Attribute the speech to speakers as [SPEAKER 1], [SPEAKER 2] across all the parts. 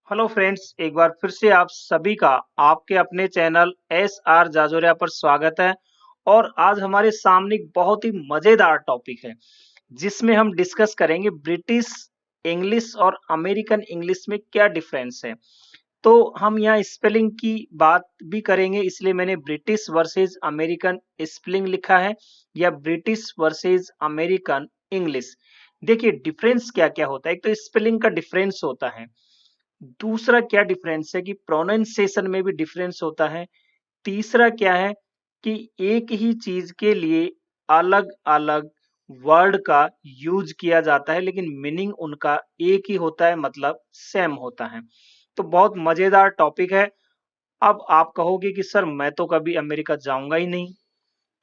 [SPEAKER 1] Hello friends, एक बार फिर से आप सभी का आपके अपने चैनल एस आर जाजोरिया पर स्वागत है। और आज हमारे सामने एक बहुत ही मजेदार टॉपिक है जिसमें हम डिस्कस करेंगे ब्रिटिश इंग्लिश और अमेरिकन इंग्लिश में क्या डिफरेंस है। तो हम यहाँ स्पेलिंग की बात भी करेंगे, इसलिए मैंने ब्रिटिश वर्सेस अमेरिकन स्पेलिंग लिखा है या ब्रिटिश वर्सेस अमेरिकन इंग्लिश। देखिए डिफरेंस क्या क्या होता है। एक तो स्पेलिंग का डिफरेंस होता है, दूसरा क्या डिफरेंस है कि प्रोनाउंसिएशन में भी डिफरेंस होता है। तीसरा क्या है कि एक ही चीज के लिए अलग अलग वर्ड का यूज किया जाता है लेकिन मीनिंग उनका एक ही होता है, मतलब सेम होता है। तो बहुत मजेदार टॉपिक है। अब आप कहोगे कि सर मैं तो कभी अमेरिका जाऊंगा ही नहीं,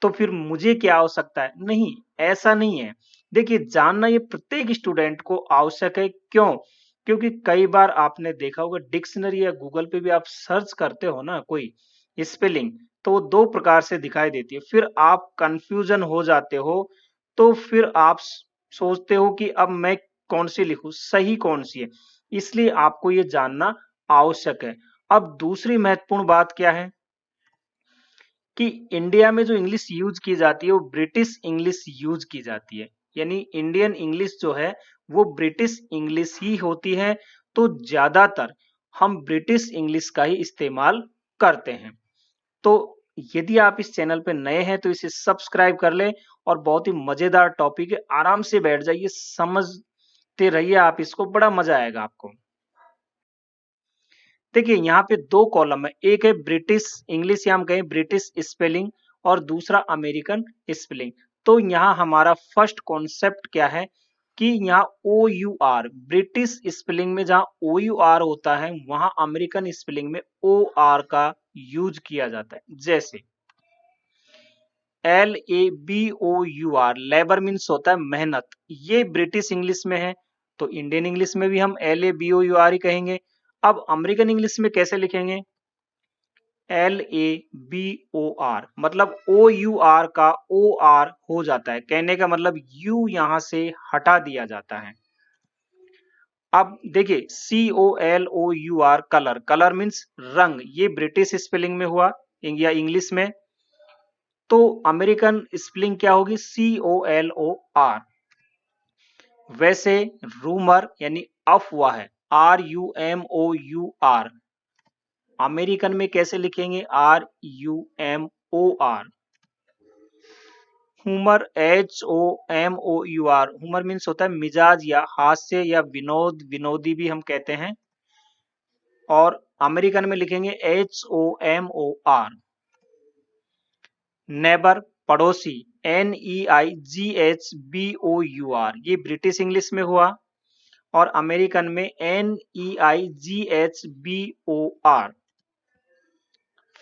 [SPEAKER 1] तो फिर मुझे क्या हो सकता है। नहीं, ऐसा नहीं है। देखिए जानना ये प्रत्येक स्टूडेंट को आवश्यक है। क्यों? क्योंकि कई बार आपने देखा होगा डिक्शनरी या गूगल पे भी आप सर्च करते हो ना कोई स्पेलिंग, तो वो दो प्रकार से दिखाई देती है, फिर आप कंफ्यूजन हो जाते हो। तो फिर आप सोचते हो कि अब मैं कौन सी लिखूं, सही कौन सी है। इसलिए आपको ये जानना आवश्यक है। अब दूसरी महत्वपूर्ण बात क्या है कि इंडिया में जो इंग्लिश यूज की जाती है वो ब्रिटिश इंग्लिश यूज की जाती है। यानी इंडियन इंग्लिश जो है वो ब्रिटिश इंग्लिश ही होती है। तो ज्यादातर हम ब्रिटिश इंग्लिश का ही इस्तेमाल करते हैं। तो यदि आप इस चैनल पे नए हैं तो इसे सब्सक्राइब कर लें। और बहुत ही मजेदार टॉपिक है, आराम से बैठ जाइए, समझते रहिए आप इसको, बड़ा मजा आएगा आपको। देखिए यहाँ पे दो कॉलम है, एक है ब्रिटिश इंग्लिश या हम कहें ब्रिटिश स्पेलिंग, और दूसरा अमेरिकन स्पेलिंग। तो यहाँ हमारा फर्स्ट कॉन्सेप्ट क्या है कि यहाँ ओ यू आर ब्रिटिश स्पेलिंग में जहाँ ओ यू आर होता है वहां अमेरिकन स्पेलिंग में ओ आर का यूज किया जाता है। जैसे L A B O U R, labour means होता है मेहनत, ये ब्रिटिश इंग्लिश में है। तो इंडियन इंग्लिश में भी हम L A B O U R ही कहेंगे। अब अमेरिकन इंग्लिश में कैसे लिखेंगे? L A B O R, मतलब ओ यू आर का ओ आर हो जाता है, कहने का मतलब यू यहां से हटा दिया जाता है। अब देखिए C O L O U R, colour, colour means रंग, ये ब्रिटिश स्पेलिंग में हुआ या इंग्लिश में। तो अमेरिकन स्पेलिंग क्या होगी? C O L O R. वैसे रूमर यानी अफवाह है, R U M O U R, American में कैसे लिखेंगे? R U M O R. Humour, H O M O U R, humour means होता है मिजाज या हास्य या विनोद, विनोदी भी हम कहते हैं। और अमेरिकन में लिखेंगे H O M O R. Neighbour, पड़ोसी, N E I G H B O U R, ये ब्रिटिश इंग्लिश में हुआ। और अमेरिकन में N E I G H B O R.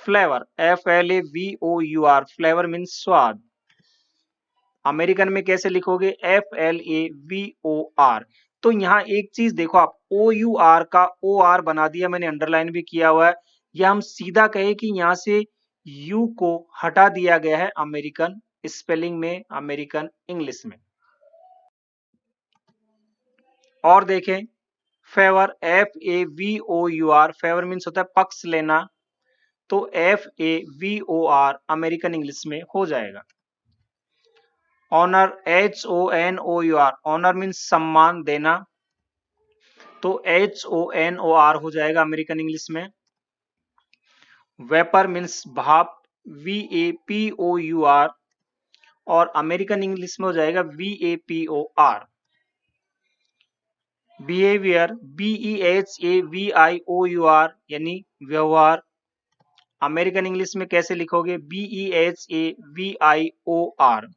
[SPEAKER 1] Flavour, F L A V O U R, flavour means स्वाद, American में कैसे लिखोगे? F L A V O R. तो यहाँ एक चीज देखो, आप ओ यू आर का ओ आर बना दिया, मैंने अंडरलाइन भी किया हुआ है, या हम सीधा कहे कि यहाँ से यू को हटा दिया गया है अमेरिकन स्पेलिंग में, अमेरिकन इंग्लिश में। और देखें favour, F A V O U R, favour means होता है पक्ष लेना, तो F A V O R American English में हो जाएगा। Honour, H O N O U R, honour means सम्मान देना, तो H O N O R हो जाएगा अमेरिकन इंग्लिश में। वेपर मीन्स भाप, V A P O U R, और अमेरिकन इंग्लिश में हो जाएगा V A P O R. Behaviour, B E H A V I O U R, यानी व्यवहार, अमेरिकन इंग्लिश में कैसे लिखोगे? B E H A V I O R.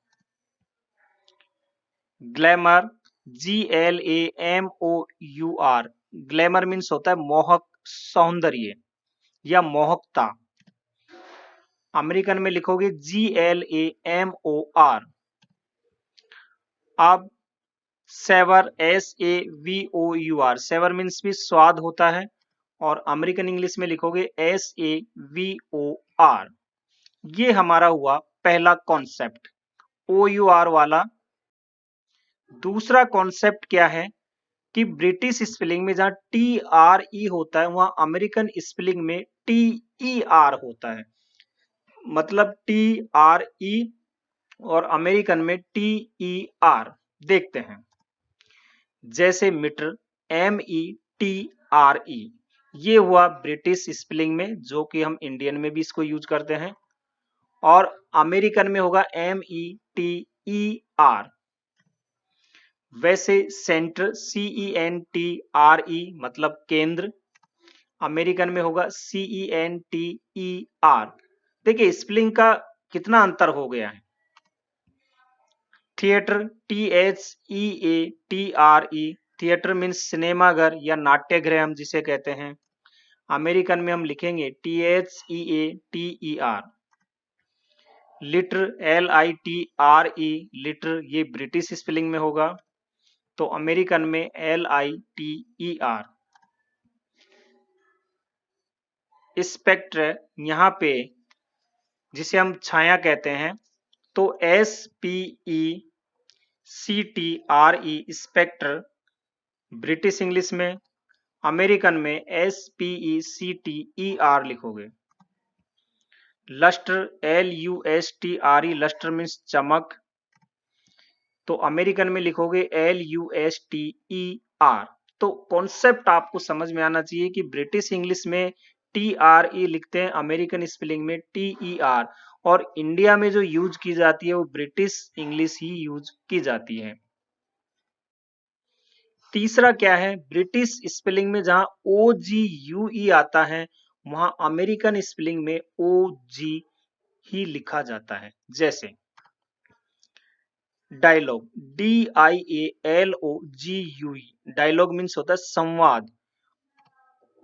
[SPEAKER 1] Glamour, G L A M O U R, glamour means होता है मोहक, सौंदर्य या मोहकता, अमेरिकन में लिखोगे G L A M O R. अब savour, S A V O U R, savour means भी स्वाद होता है, और अमेरिकन इंग्लिश में लिखोगे S A V O R. ये हमारा हुआ पहला कॉन्सेप्ट, ओ यू आर वाला। दूसरा कॉन्सेप्ट क्या है कि ब्रिटिश स्पेलिंग में जहाँ TRE होता है वहाँ अमेरिकन स्पेलिंग में TER होता है। मतलब TRE और अमेरिकन में TER। देखते हैं, जैसे मीटर METRE, ये हुआ ब्रिटिश स्पेलिंग में, जो कि हम इंडियन में भी इसको यूज करते हैं, और अमेरिकन में होगा METER। वैसे सेंटर CENTRE मतलब केंद्र, अमेरिकन में होगा CENTER। देखिए स्पेलिंग का कितना अंतर हो गया है। थिएटर THEATRE, थिएटर मीन्स सिनेमाघर या नाट्यगृह हम जिसे कहते हैं, अमेरिकन में हम लिखेंगे THEATER। लिटर LITRE, लिटर, ये ब्रिटिश स्पेलिंग में होगा, तो अमेरिकन में LITER। स्पेक्ट्र, यहाँ पे जिसे हम छाया कहते हैं, तो SPECTRE, स्पेक्ट्र ब्रिटिश इंग्लिश में, अमेरिकन में SPECTER लिखोगे। लस्टर LUSTRE, लस्टर मीन्स चमक, तो अमेरिकन में लिखोगे LUSTER। तो कॉन्सेप्ट आपको समझ में आना चाहिए कि ब्रिटिश इंग्लिश में TRE लिखते हैं, अमेरिकन स्पेलिंग में TER, और इंडिया में जो यूज की जाती है वो ब्रिटिश इंग्लिश ही यूज की जाती है। तीसरा क्या है, ब्रिटिश स्पेलिंग में जहां OGUE आता है वहां अमेरिकन स्पेलिंग में OG ही लिखा जाता है। जैसे डायलॉग DIALOGUE, डायलॉग मीन्स होता है संवाद।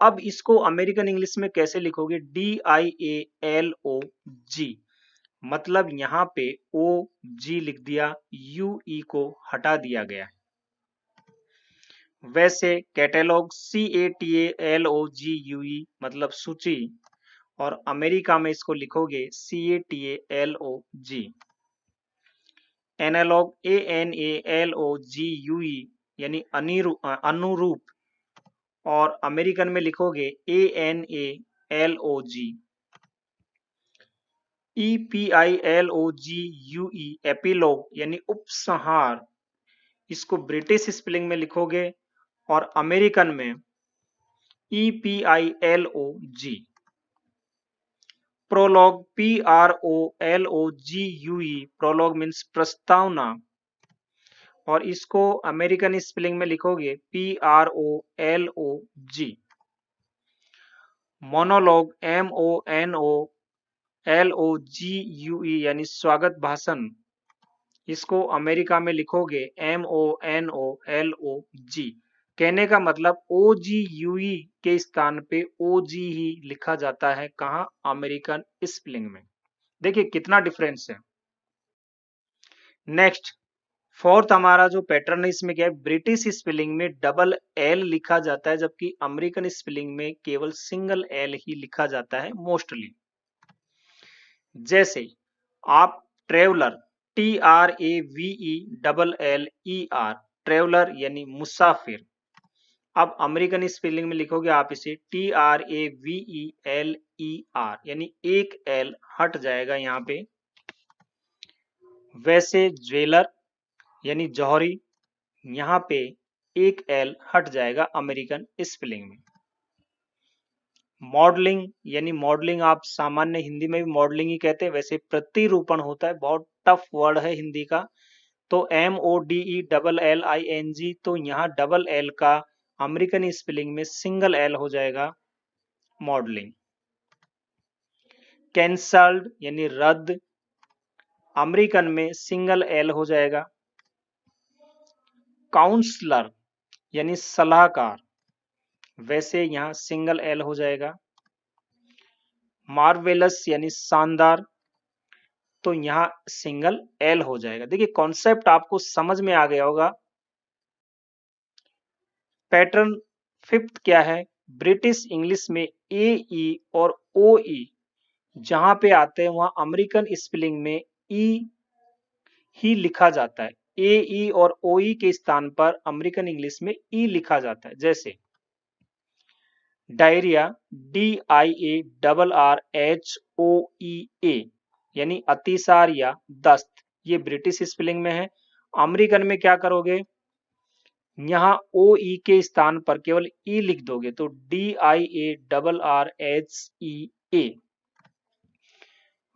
[SPEAKER 1] अब इसको अमेरिकन इंग्लिश में कैसे लिखोगे, DIALOG, मतलब यहाँ पे OG लिख दिया, UE को हटा दिया गया है। वैसे कैटलॉग CATALOGUE मतलब सूची, और अमेरिका में इसको लिखोगे CATALOG। एनालॉग ANALOGUE यानी अनुरूप, और अमेरिकन में लिखोगे ANALOG। EPILOGUE, एपिलॉग यानी उपसंहार, इसको ब्रिटिश स्पेलिंग में लिखोगे, और अमेरिकन में EPILOG। Prologue PROLOGUE, prologue means प्रस्तावना, और इसको अमेरिकन स्पेलिंग में लिखोगे PROLOG। मोनोलॉग MONOLOGUE यानी स्वागत भाषण, इसको अमेरिका में लिखोगे MONOLOG। कहने का मतलब OGUE के स्थान पे OG ही लिखा जाता है, कहाँ, अमेरिकन स्पेलिंग में। देखिए कितना डिफरेंस है। नेक्स्ट फोर्थ हमारा जो पैटर्न है इसमें क्या है, ब्रिटिश स्पेलिंग में डबल L लिखा जाता है, जबकि अमेरिकन स्पेलिंग में केवल सिंगल L ही लिखा जाता है मोस्टली। जैसे आप ट्रेवलर TRAVELLER, ट्रेवलर यानी मुसाफिर, अब अमेरिकन स्पेलिंग में लिखोगे आप इसे TRAVELER, यानी एक L हट जाएगा यहाँ पे। वैसे ज्वेलर यानी जौहरी, यहाँ पे एक L हट जाएगा अमेरिकन स्पेलिंग में। मॉडलिंग यानी मॉडलिंग आप सामान्य हिंदी में भी मॉडलिंग ही कहते हैं, वैसे प्रतिरूपण होता है, बहुत टफ वर्ड है हिंदी का, तो MODELLING, तो यहाँ डबल L का अमेरिकन स्पेलिंग में सिंगल L हो जाएगा, मॉडलिंग। कैंसल्ड यानी रद्द, अमेरिकन में सिंगल L हो जाएगा। काउंसलर यानी सलाहकार, वैसे यहाँ सिंगल L हो जाएगा। मार्वेलस यानी शानदार, तो यहाँ सिंगल L हो जाएगा। देखिए कॉन्सेप्ट आपको समझ में आ गया होगा। पैटर्न फिफ्थ क्या है, ब्रिटिश इंग्लिश में AE और OE जहां पे आते हैं वहां अमेरिकन स्पेलिंग में E ही लिखा जाता है। ए ई और ओ ई के स्थान पर अमेरिकन इंग्लिश में ई लिखा जाता है। जैसे डायरिया DIARRHOEA यानी अतिसार या दस्त, ये ब्रिटिश स्पेलिंग में है। अमेरिकन में क्या करोगे, यहाँ ओ ई के स्थान पर केवल ई लिख दोगे तो DIARRHEA।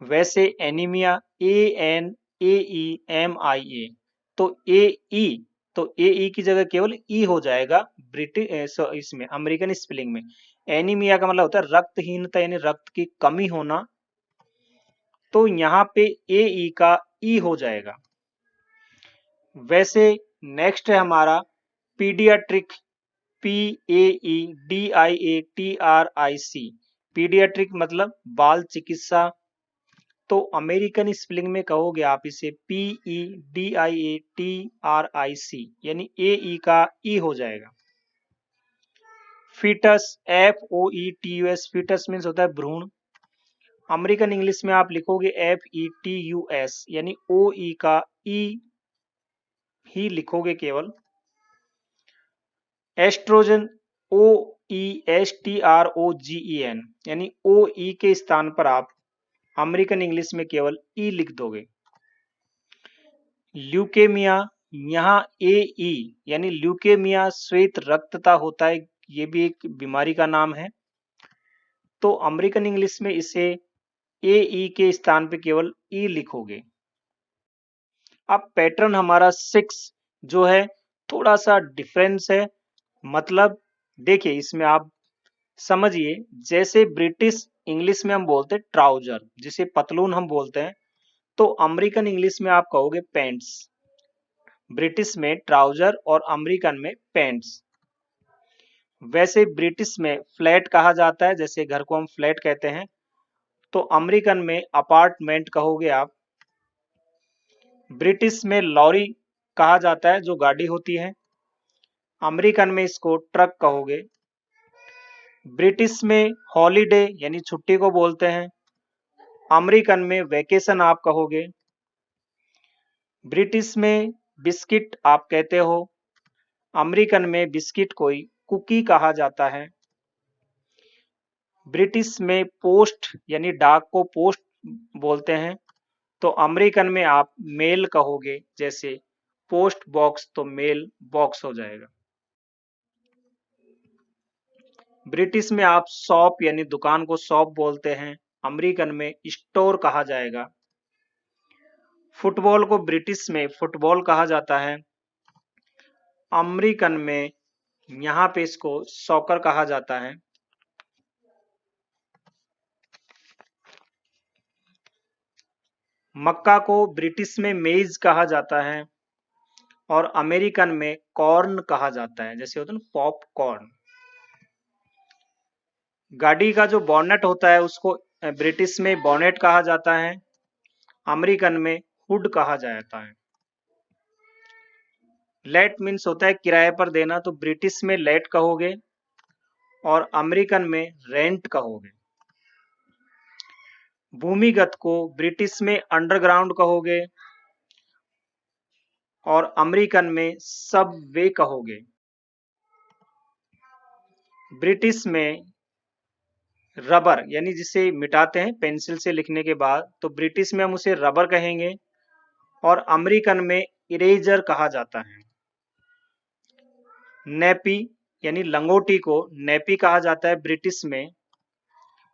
[SPEAKER 1] वैसे एनीमिया ANAEMIA, तो ए ई की जगह केवल ई हो जाएगा ब्रिटिश इसमें अमेरिकन स्पेलिंग में। एनीमिया का मतलब होता है रक्तहीनता यानी रक्त की कमी होना, तो यहाँ पे ए ई का ई हो जाएगा। वैसे नेक्स्ट है हमारा पीडियाट्रिक PAEDIATRIC, पीडियाट्रिक मतलब बाल चिकित्सा, तो अमेरिकन स्पेलिंग में कहोगे आप इसे PEDIATRIC यानी ए ई का ई हो जाएगा। फीटस FOETUS, फीटस मीन्स होता है भ्रूण, अमेरिकन इंग्लिश में आप लिखोगे FETUS यानी ओ ई का ई ही लिखोगे केवल। एस्ट्रोजन OESTROGEN यानी ओ ई के स्थान पर आप अमेरिकन इंग्लिश में केवल ई लिख दोगे। ल्यूकेमिया, यहाँ ए ई यानी ल्यूकेमिया श्वेत रक्तता होता है, ये भी एक बीमारी का नाम है, तो अमेरिकन इंग्लिश में इसे ए ई के स्थान पे केवल ई लिखोगे। अब पैटर्न हमारा 6 जो है थोड़ा सा डिफरेंस है, मतलब देखिए इसमें आप समझिए, जैसे ब्रिटिश इंग्लिश में हम बोलते हैं ट्राउजर, जिसे पतलून हम बोलते हैं, तो अमेरिकन इंग्लिश में आप कहोगे पैंट्स, ब्रिटिश में ट्राउजर और अमेरिकन में पैंट्स। वैसे ब्रिटिश में फ्लैट कहा जाता है, जैसे घर को हम फ्लैट कहते हैं, तो अमेरिकन में अपार्टमेंट कहोगे आप। ब्रिटिश में लॉरी कहा जाता है जो गाड़ी होती है, अमेरिकन में इसको ट्रक कहोगे। ब्रिटिश में हॉलीडे यानी छुट्टी को बोलते हैं, अमेरिकन में वैकेशन आप कहोगे। ब्रिटिश में बिस्किट आप कहते हो, अमेरिकन में बिस्किट कोई कुकी कहा जाता है। ब्रिटिश में पोस्ट यानी डाक को पोस्ट बोलते हैं, तो अमेरिकन में आप मेल कहोगे, जैसे पोस्ट बॉक्स तो मेल बॉक्स हो जाएगा। ब्रिटिश में आप शॉप यानी दुकान को शॉप बोलते हैं, अमेरिकन में स्टोर कहा जाएगा। फुटबॉल को ब्रिटिश में फुटबॉल कहा जाता है, अमेरिकन में यहाँ पे इसको सॉकर कहा जाता है। मक्का को ब्रिटिश में मेज कहा जाता है और अमेरिकन में कॉर्न कहा जाता है, जैसे होता है ना पॉपकॉर्न। गाड़ी का जो बॉनेट होता है उसको ब्रिटिश में बॉनेट कहा जाता है, अमेरिकन में हुड कहा जाता है। लेट मीन्स होता है किराए पर देना, तो ब्रिटिश में लेट कहोगे और अमेरिकन में रेंट कहोगे। भूमिगत को ब्रिटिश में अंडरग्राउंड कहोगे और अमेरिकन में सबवे कहोगे। ब्रिटिश में रबर यानी जिसे मिटाते हैं पेंसिल से लिखने के बाद, तो ब्रिटिश में हम उसे रबर कहेंगे और अमेरिकन में इरेजर कहा जाता है। नेपी यानी लंगोटी को नेपी कहा जाता है ब्रिटिश में,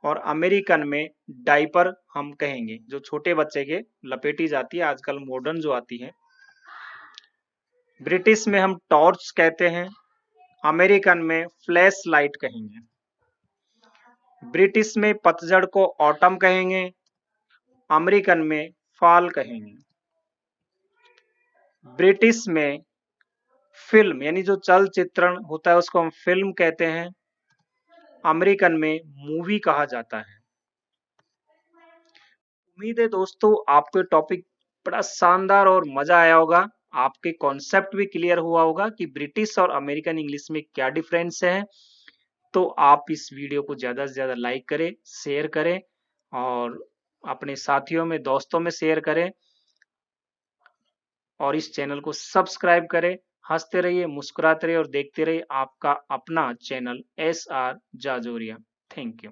[SPEAKER 1] और अमेरिकन में डाइपर हम कहेंगे, जो छोटे बच्चे के लपेटी जाती है आजकल मॉडर्न जो आती है। ब्रिटिश में हम टॉर्च कहते हैं, अमेरिकन में फ्लैश लाइट कहेंगे। ब्रिटिश में पतझड़ को ऑटम कहेंगे, अमेरिकन में फॉल कहेंगे। ब्रिटिश में फिल्म यानी जो चलचित्रण होता है उसको हम फिल्म कहते हैं, अमेरिकन में मूवी कहा जाता है। उम्मीद है दोस्तों आपको टॉपिक बड़ा शानदार और मजा आया होगा, आपके कॉन्सेप्ट भी क्लियर हुआ होगा कि ब्रिटिश और अमेरिकन इंग्लिश में क्या डिफरेंस है। तो आप इस वीडियो को ज़्यादा से ज़्यादा लाइक करें, शेयर करें और अपने साथियों में दोस्तों में शेयर करें। और इस चैनल को सब्सक्राइब करें। हंसते रहिए, मुस्कुराते रहिए और देखते रहिए आपका अपना channel S R Jajoria. Thank you.